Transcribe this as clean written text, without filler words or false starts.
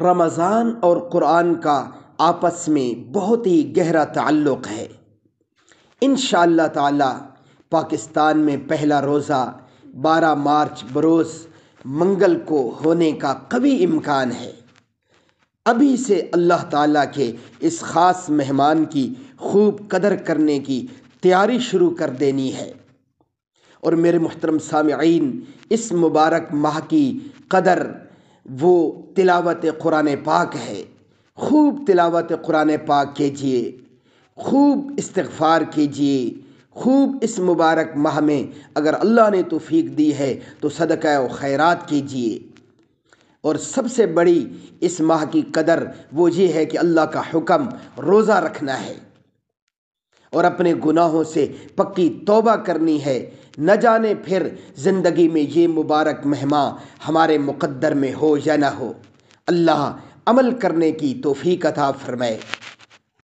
رمضان اور قرآن کا آپس میں بہت ہی گہرا تعلق ہے۔ انشاءاللہ تعالی پاکستان میں پہلا روزہ 12 مارچ بروز منگل کو ہونے کا قوی امکان ہے۔ ابھی سے اللہ تعالیٰ کے اس خاص مہمان کی خوب قدر کرنے کی تیاری شروع کر دینی ہے۔ اور میرے محترم سامعین، اس مبارک ماہ کی قدر وہ تلاوت قرآن پاک ہے۔ خوب تلاوت قرآن پاک کیجیے، خوب استغفار کیجیے، خوب اس مبارک ماہ میں اگر اللہ نے توفیق دی ہے تو صدقہ و خیرات کیجیے۔ اور سب سے بڑی اس ماہ کی قدر وہ یہ ہے کہ اللہ کا حکم روزہ رکھنا ہے اور اپنے گناہوں سے پکی توبہ کرنی ہے۔ نہ جانے پھر زندگی میں یہ مبارک مہماں ہمارے مقدر میں ہو یا نہ ہو۔ اللہ عمل کرنے کی توفیق عطا فرمائے۔